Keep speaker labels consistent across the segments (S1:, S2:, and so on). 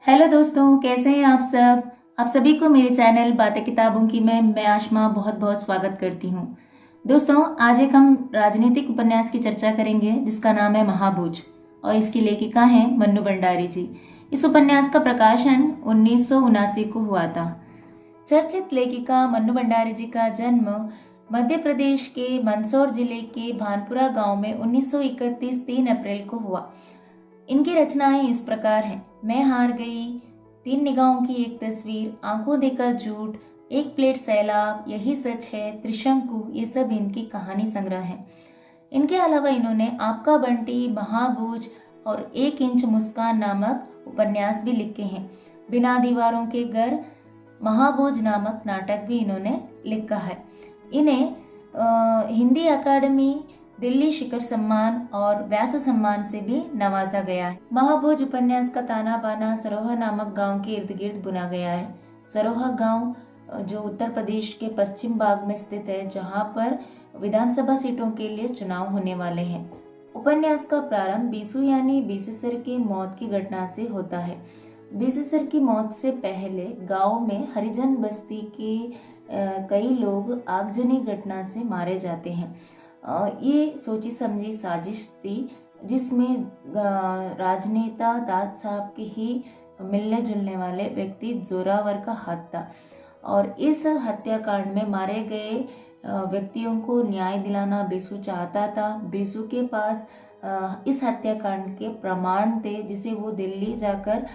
S1: Hello दोस्तों, कैसे हैं आप सब। आप सभी को मेरे चैनल बातें किताबों की में मैं आशमा बहुत बहुत स्वागत करती हूँ। दोस्तों, आज एक हम राजनीतिक उपन्यास की चर्चा करेंगे जिसका नाम है महाबूझ और इसकी लेखिका हैं मन्नू भंडारी जी। इस उपन्यास का प्रकाशन 1979 को हुआ था। चर्चित लेखिका मन्नू भंडारी जी का जन्म मध्य प्रदेश के मंदसौर जिले के भानपुरा गांव में 1931 3 अप्रैल को हुआ। इनकी रचनाएं इस प्रकार हैं। मैं हार गई, 3 निगाहों की एक तस्वीर, आंखों देखा झूठ, एक प्लेट सैलाब, यही सच है, त्रिशंकु, ये सब इनकी कहानी संग्रह है। इनके अलावा इन्होंने आपका बंटी, महाबूझ और 1 इंच मुस्कान नामक उपन्यास भी लिखे हैं। बिना दीवारों के घर, महाबूझ नामक नाटक भी इन्होंने लिखा है। इन्हें हिंदी अकादमी, दिल्ली शिखर सम्मान और व्यास सम्मान से भी नवाजा गया है। महाबूझ उपन्यास का ताना बाना सरोहा नामक गांव के इर्द गिर्द बुना गया है। सरोहा गांव जो उत्तर प्रदेश के पश्चिम भाग में स्थित है, जहां पर विधानसभा सीटों के लिए चुनाव होने वाले हैं। उपन्यास का प्रारंभ बीसू यानी बीसेसर की मौत की घटना से होता है। बीसेसर की मौत से पहले गांव में हरिजन बस्ती के कई लोग आगजनी घटना से मारे जाते हैं। ये सोची समझी साजिश थी जिसमें राजनेता दाद साहब के ही मिलने जुलने वाले व्यक्ति जोरावर का हाथ था और इस हत्याकांड में मारे गए व्यक्तियों को न्याय दिलाना बीसू चाहता था। बीसू के पास इस हत्याकांड के प्रमाण थे जिसे वो दिल्ली जाकर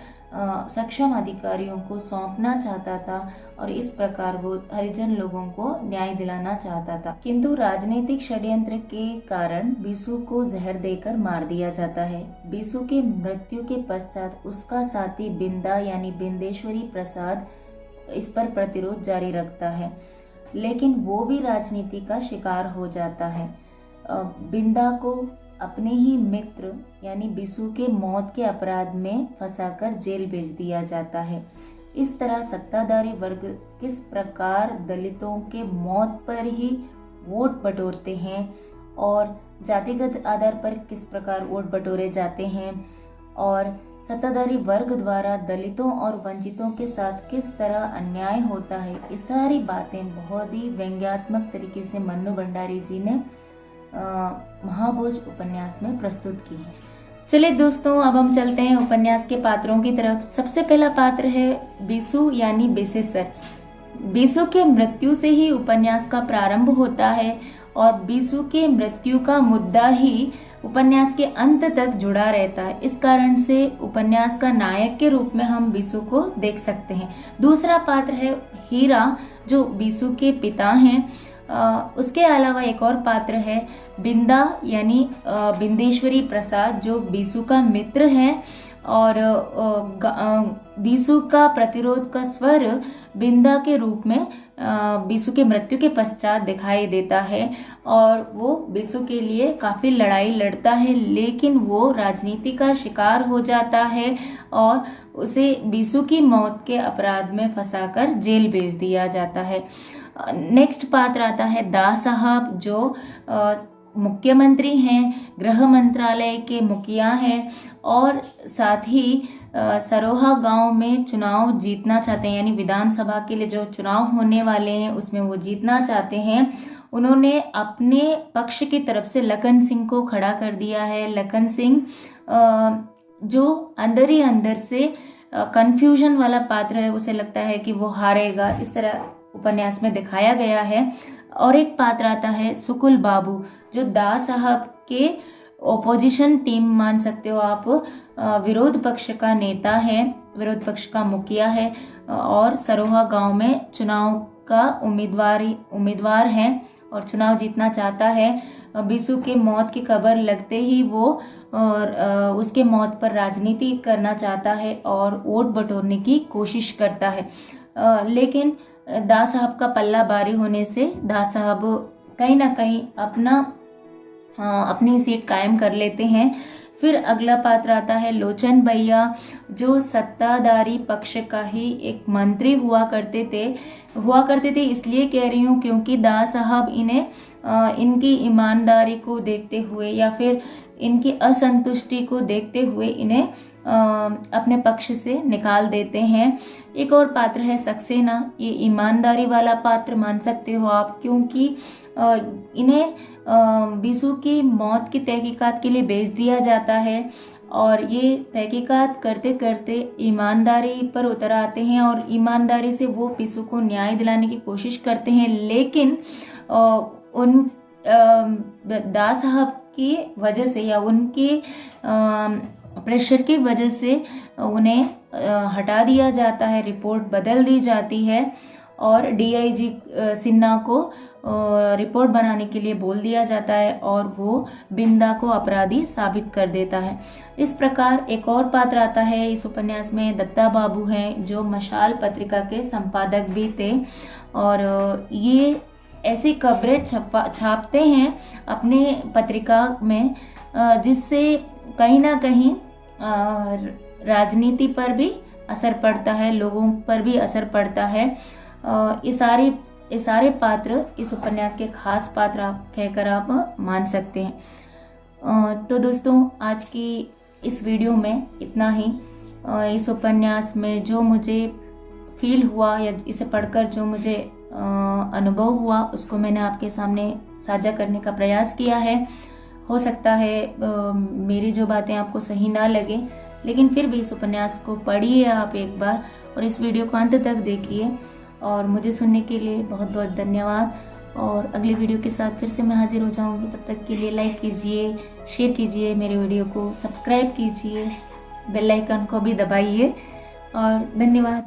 S1: सक्षम अधिकारियों को सौंपना चाहता था और इस प्रकार वो हरिजन लोगों को न्याय दिलाना चाहता था। किंतु राजनीतिक षड्यंत्र के कारण बीसू को जहर देकर मार दिया जाता है। बीसू के मृत्यु के पश्चात उसका साथी बिंदा यानी बिंदेश्वरी प्रसाद इस पर प्रतिरोध जारी रखता है, लेकिन वो भी राजनीति का शिकार हो जाता है। बिंदा को अपने ही मित्र यानी बीसू के मौत के अपराध में फंसाकर जेल भेज दिया जाता है। इस तरह सत्ताधारी वर्ग किस प्रकार दलितों के मौत पर ही वोट बटोरते हैं और जातिगत आधार पर किस प्रकार वोट बटोरे जाते हैं और सत्ताधारी वर्ग द्वारा दलितों और वंचितों के साथ किस तरह अन्याय होता है, ये सारी बातें बहुत ही व्यंग्यात्मक तरीके से मन्नू भंडारी जी ने महाबूझ उपन्यास में प्रस्तुत की है। चलिए दोस्तों, अब हम चलते हैं उपन्यास के पात्रों की तरफ। सबसे पहला पात्र है बीसू यानी बेसेसर। बीसू के मृत्यु से ही उपन्यास का प्रारंभ होता है और बीसू के मृत्यु का मुद्दा ही उपन्यास के अंत तक जुड़ा रहता है। इस कारण से उपन्यास का नायक के रूप में हम बीसू को देख सकते हैं। दूसरा पात्र है हीरा, जो बीसू के पिता हैं। उसके अलावा एक और पात्र है बिंदा यानी बिंदेश्वरी प्रसाद, जो बीसू का मित्र है और बीसू का प्रतिरोध का स्वर बिंदा के रूप में बीसू के मृत्यु के पश्चात दिखाई देता है और वो बीसू के लिए काफी लड़ाई लड़ता है, लेकिन वो राजनीति का शिकार हो जाता है और उसे बीसू की मौत के अपराध में फंसाकर जेल भेज दिया जाता है। नेक्स्ट पात्र आता है दा साहब, जो मुख्यमंत्री हैं, गृह मंत्रालय के मुखिया हैं और साथ ही सरोहा गांव में चुनाव जीतना चाहते हैं, यानी विधानसभा के लिए जो चुनाव होने वाले हैं उसमें वो जीतना चाहते हैं। उन्होंने अपने पक्ष की तरफ से लखन सिंह को खड़ा कर दिया है। लखन सिंह जो अंदर ही अंदर से कंफ्यूजन वाला पात्र है, उसे लगता है कि वो हारेगा, इस तरह उपन्यास में दिखाया गया है। और एक पात्र आता है सुकुल बाबू, जो दा साहब के ओपोजिशन टीम मान सकते हो आप, विरोध पक्ष का नेता है, विरोध पक्ष का मुखिया है और सरोहा गांव में चुनाव का उम्मीदवार है और चुनाव जीतना चाहता है। बीसू के मौत की खबर लगते ही वो और उसके मौत पर राजनीति करना चाहता है और वोट बटोरने की कोशिश करता है, लेकिन दा साहब का पल्ला भारी होने से दा साहब कहीं ना कहीं अपनी सीट कायम कर लेते हैं। फिर अगला पात्र आता है लोचन भैया, जो सत्ताधारी पक्ष का ही एक मंत्री हुआ करते थे। इसलिए कह रही हूँ क्योंकि दा साहब इनकी ईमानदारी को देखते हुए या फिर इनकी असंतुष्टि को देखते हुए इन्हें अपने पक्ष से निकाल देते हैं। एक और पात्र है सक्सेना। ये ईमानदारी वाला पात्र मान सकते हो आप, क्योंकि इन्हें बिशु की मौत की तहकीकात के लिए भेज दिया जाता है और ये तहकीकात करते करते ईमानदारी पर उतर आते हैं और ईमानदारी से वो बिशु को न्याय दिलाने की कोशिश करते हैं, लेकिन उन दास साहब की वजह से या उनके प्रेशर की वजह से उन्हें हटा दिया जाता है, रिपोर्ट बदल दी जाती है और डीआईजी सिन्हा को रिपोर्ट बनाने के लिए बोल दिया जाता है और वो बिंदा को अपराधी साबित कर देता है। इस प्रकार एक और पात्र आता है इस उपन्यास में, दत्ता बाबू हैं, जो मशाल पत्रिका के संपादक भी थे और ये ऐसी खबरें छापते हैं अपने पत्रिका में जिससे कहीं ना कहीं राजनीति पर भी असर पड़ता है, लोगों पर भी असर पड़ता है। ये सारे पात्र इस उपन्यास के खास पात्र कहकर आप मान सकते हैं। तो दोस्तों, आज की इस वीडियो में इतना ही। इस उपन्यास में जो मुझे फील हुआ या इसे पढ़कर जो मुझे अनुभव हुआ उसको मैंने आपके सामने साझा करने का प्रयास किया है। हो सकता है मेरी जो बातें आपको सही ना लगे, लेकिन फिर भी इस उपन्यास को पढ़िए आप एक बार और इस वीडियो को अंत तक देखिए। और मुझे सुनने के लिए बहुत बहुत धन्यवाद। और अगली वीडियो के साथ फिर से मैं हाजिर हो जाऊंगी। तब तक के लिए लाइक कीजिए, शेयर कीजिए मेरे वीडियो को, सब्सक्राइब कीजिए, बेल आइकन को भी दबाइए और धन्यवाद।